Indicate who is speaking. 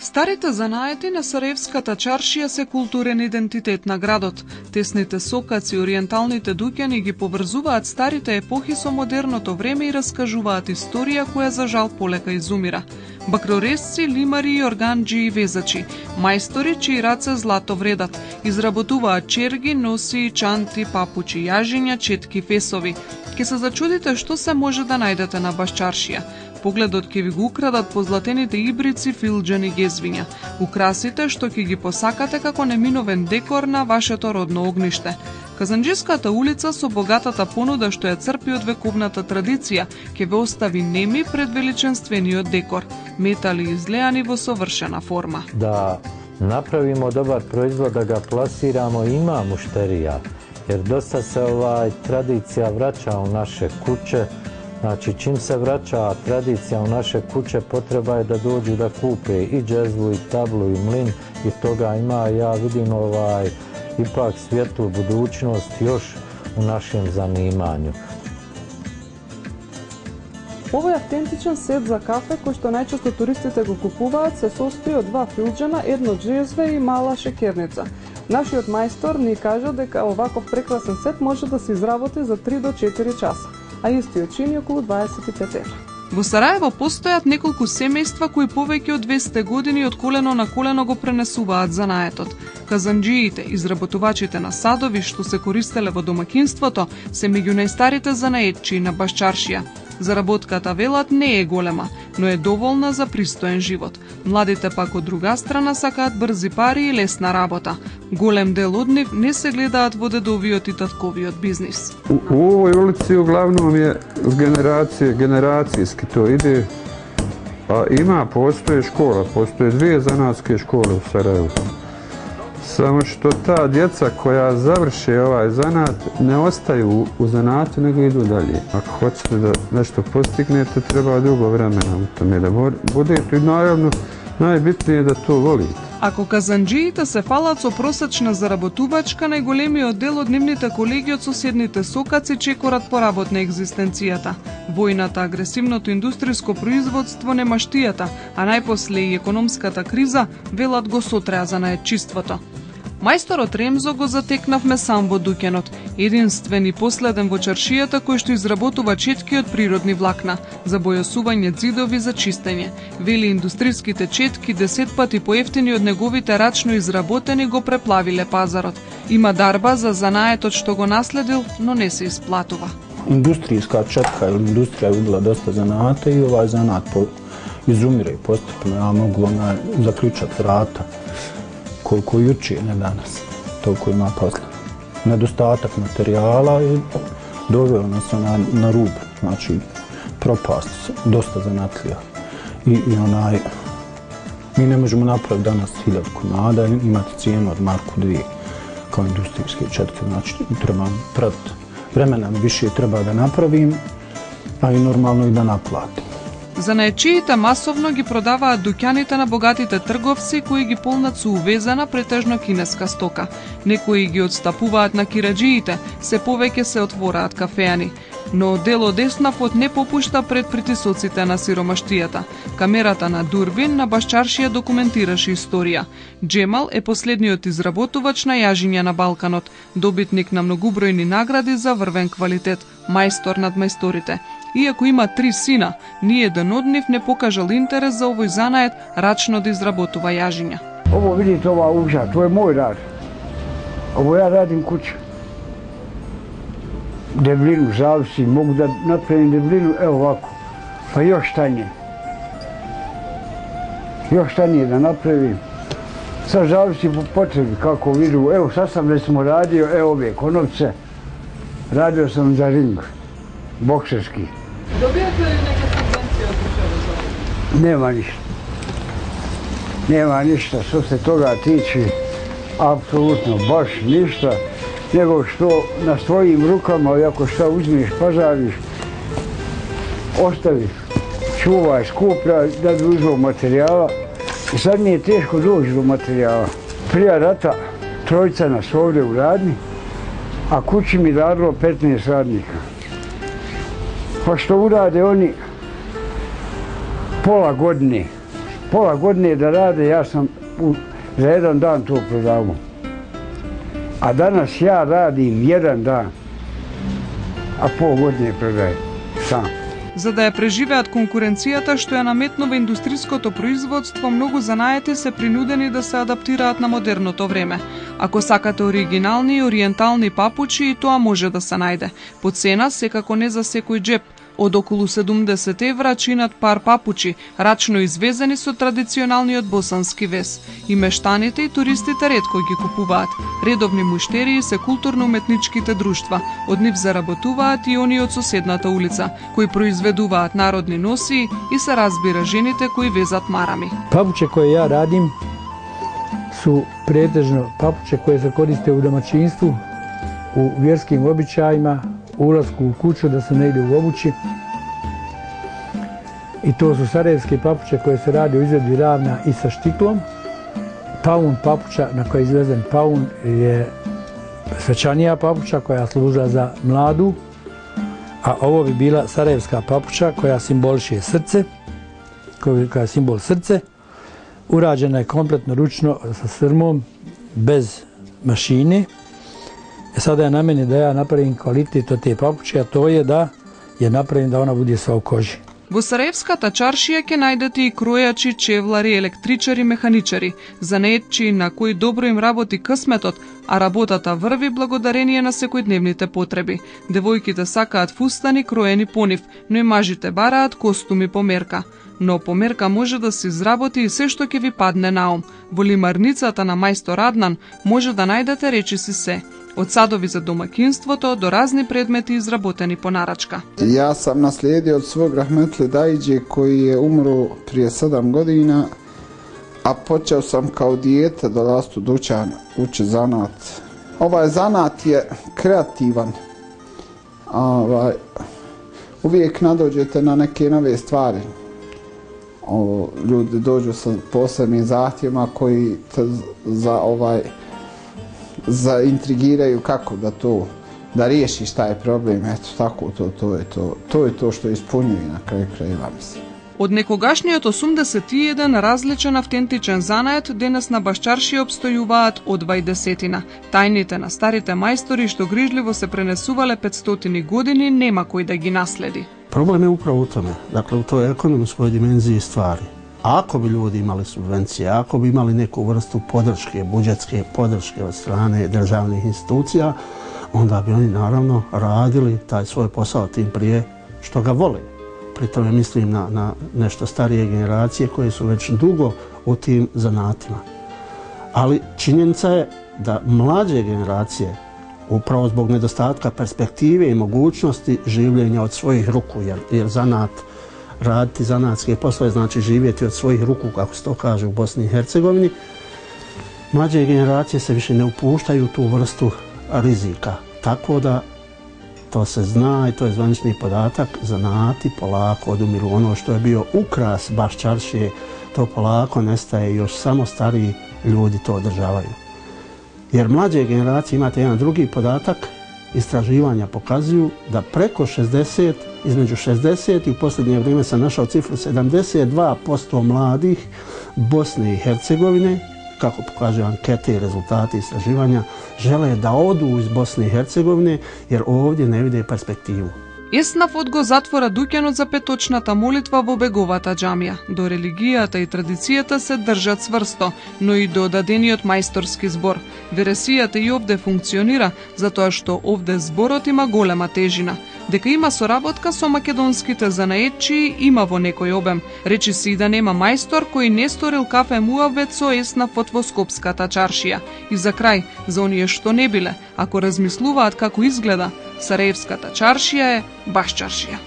Speaker 1: Старите занаети на Сараевската чаршија се културен идентитет на градот. Тесните сокаци и ориенталните дуќани ги поврзуваат старите епохи со модерното време и раскажуваат историја која за жал полека изумира. Бакрорезци, лимари и органџи и везачи, мајстори чии раце злато вредат, изработуваат черги, носи, чанти, папучи, јажиња, четки, фесови. Ке се зачудите што се може да најдете на Башчаршија. Погледот ќе ви го украдат позлатените ибрици, филџани, гезвиња, украсите што ќе ги посакате како неминовен декор на вашето родно огниште. Казанџиската улица со богатата понуда што ја црпи од вековната традиција ќе ве остави неми пред величенствениот декор, метали излеани во совршена форма.
Speaker 2: Да направимо добар производ, да ga plasiramo, ima mušterija, jer dosta se tradicija vraća u naše kuće. Znači, čim se vraća tradicija u naše kuće, potreba je da dođu da kupe i džezvu, i tablu, i mlin, i toga ima, ja vidim ipak svijetlu budućnost još u našem zanimanju.
Speaker 1: Овој автентичен сет за кафе, кој што најчесто туристите го купуваат, се состои од 2 филџана, едно джезве и мала шекерница. Нашиот мајстор ни кажа дека оваков прекрасен сет може да се изработи за 3 до 4 часа, а истиот чини околу 25 евра. Во Сараево постојат неколку семејства кои повеќе од 200 години од колено на колено го пренесуваат занаетот. Казанџиите, изработувачите на садови што се користеле во домакинството, се меѓу најстарите занаетчии на Башчаршија. Заработката, велат, не е голема, но е доволна за пристоен живот. Младите пак од друга страна сакаат брзи пари и лесна работа. Голем дел од нив не се гледаат во дедовиот и татковиот бизнис.
Speaker 3: U ovoj ulici uglavnom je generacijski to ide, a postoje škola, postoje 2 zanatske škole u Sarajevu. Samo što ta djeca koja završe ovaj zanat ne ostaju u zanatu, nego idu dalje. Ako hoćete da nešto postignete, treba dugo vremena u tome da budete i naravno najbitnije je da to volite.
Speaker 1: Ако казанџиите се фалат со просечна заработувачка, најголемиот дел од нивните колеги од соседните сокаци чекорат поработна екзистенцијата. Војната, агресивното индустриско производство, немаштијата, а најпосле и економската криза, велат го сотреа занаетчиството. Мајсторот Ремзо го затекнавме сам во дуќанот, единствен и последен во чаршијата кој што изработува четки од природни влакна, за бојосување ѕидови, за чистење. Вели, индустриските четки 10 пати поевтини од неговите рачно изработени го преплавиле пазарот. Има дарба за занаетот што го наследил, но не се исплатува.
Speaker 4: Индустријска четка или индустрија убила доста заната и овај занат изумира и постепено. Ja mogu zaključat vrata. Koliko juče, ne danas. Toliko ima posla. Nedostatak materijala i doveo nas na rub. Znači, propast, dosta zanatlija. Mi ne možemo napraviti danas 1000 komada, imati cijenu od marku 2 kao industrijske četke. Znači, treba prat vremena više treba da napravim, a i normalno i da naplatim.
Speaker 1: Занаетчиите масовно ги продаваат дуќаните на богатите трговци кои ги полнат со увезена претежно кинеска стока. Некои ги отстапуваат на кираџиите, се повеќе се отвораат кафеани. Но дело Деснапот не попушта пред притисоците на сиромаштијата. Камерата на Дурбин на Башчаршија документираше историја. Джемал е последниот изработувач на јажиња на Балканот, добитник на многубројни награди за врвен квалитет, мајстор над мајсторите. Иако има 3 сина, ни еден од нив не покажал интерес за овој занает рачно да изработува јажиња.
Speaker 5: Ово видите, ова ужа, тоа е мој рад. Ово ја радим куќа. Дебелину зависи, могу да направим дебелину, ево овако, па још тање. Још тање да направим. Sad zavisi po potrebi kako vidu. Evo sad sam recimo radio, evo ove konovce, radio sam za ring, bokserski.
Speaker 1: Dobijate li neke subvencije od države za ovo?
Speaker 5: Nema ništa. Nema ništa što se toga tiče, apsolutno baš ništa, nego što na svojim rukama, ako šta uzmeš, pažariš, ostaviš, čuvaj, skuplja da bi uzeo materijala. I sad mi je teško doći do materijala. Prije rata trojica nas ovdje u radnji, a kući mi radilo 15 radnika. Pa što urade oni pola godine, pola godine da rade, ja sam za jedan dan to prodavao. A danas ja radim jedan dan, a pol godine prodajem сам.
Speaker 1: За да ја преживеат конкуренцијата што ја наметнува индустриското производство, многу занаети се принудени да се адаптираат на модерното време. Ако сакате оригинални и ориентални папучи, и тоа може да се најде. По цена секако не за секој джеп. Од околу 70 евра чинат пар папучи, рачно извезени со традиционалниот босански вес. И мештаните и туристите ретко ги купуваат. Редовни муштерии се културно-уметничките друштва. Од нив заработуваат и они од соседната улица, кои произведуваат народни носи и се разбира жените кои везат марами.
Speaker 6: Папуче koje ja radim su pretežno papuče koje se koriste u domaćinstvu, u vjerskim običajima, ulasku u kuću da se ne ide u obući. I to su sarajevske papuče koje se rade u izvedbi ravna i sa štiklom. Paun papuča na kojoj je izvezen paun je svečanija papuča koja služa za mladu, a ovo bi bila sarajevska papuča koja simboliše srce, koja je simbol srce. Urađena je kompletno ručno sa srmom, bez mašine. Sada je na meni da ja napravim kvalitet od te papuče, a to je da je napravim da ona bude sva u koži.
Speaker 1: Во Сараевската чаршија ќе најдете и кројачи, чевлари, електричари, механичари, занаетчи на кои добро им работи късметот, а работата врви благодарение на секојдневните потреби. Девојките сакаат фустани кроени по нив, но и мажите бараат костуми по мерка. Но по мерка може да се изработи и се што ќе ви падне на ум. Во лимарницата на мајстор Аднан може да најдете речиси се. Од садови за домакинството до разни предмети изработени по нарачка.
Speaker 7: Ja sam naslijedio od svog rahmetli dajđe koji je umro prije 7 godina, a počeo sam kao dijete dolaziti u dućan, uči zanat. Ovaj zanat je kreativan. Uvijek nadođete na neke nove stvari. Ljudi dođu sa posebnim zahtjevima koji te zaintrigiraju kako da riješiš taj problem. Eto, tako, to je to što ispunjuje na kraju krajeva, mislim.
Speaker 1: Од некогашниот 81 различен автентичен занает, денес на башчаршија обстојуваат од 20. Тајните на старите мајстори што грижливо се пренесувале 500 години, нема кој да ги наследи.
Speaker 8: Problem je upravo u tome, dakle u toj ekonomskoj dimenziji stvari. Ako bi ljudi imali subvencije, ako bi imali neku vrstu podrške, budžetske podrške od strane državnih institucija, onda bi oni naravno radili taj svoj posao tim prije što ga vole. Pri tome mislim na nešto starije generacije koje su već dugo u tim zanatima. Ali činjenica je da mlađe generacije, upravo zbog nedostatka perspektive i mogućnosti življenja od svojih ruku, jer zanat, raditi zanatske poslove znači živjeti od svojih ruku, kako se to kaže u Bosni i Hercegovini, mlađe generacije se više ne upuštaju u tu vrstu rizika. Tako da to se zna i to je zvanični podatak, zanati polako odumiru. Ono što je bio ukras baščaršije, to polako nestaje, još samo stariji ljudi to održavaju. Jer mlađe generacije, imate jedan drugi podatak, istraživanja pokazuju da preko 60, između 60 i u posljednje vrijeme sam našao cifru 72% mladih Bosne i Hercegovine, kako pokažu ankete i rezultati istraživanja, žele da odu iz Bosne i Hercegovine jer ovdje ne vide perspektivu.
Speaker 1: Еснав од го затвора дуќанот за петочната молитва во беговата џамија. До религијата и традицијата се држат цврсто, но и до дадениот мајсторски збор. Вересијата и овде функционира, затоа што овде зборот има голема тежина. Дека има соработка со македонските занаетчи има во некој обем. Речи се и да нема мајстор кој не сторил кафе муавет со еснавот во Скопската чаршија. И за крај, за оние што не биле, ако размислуваат како изгледа, Сараевската чаршија е баш чаршија.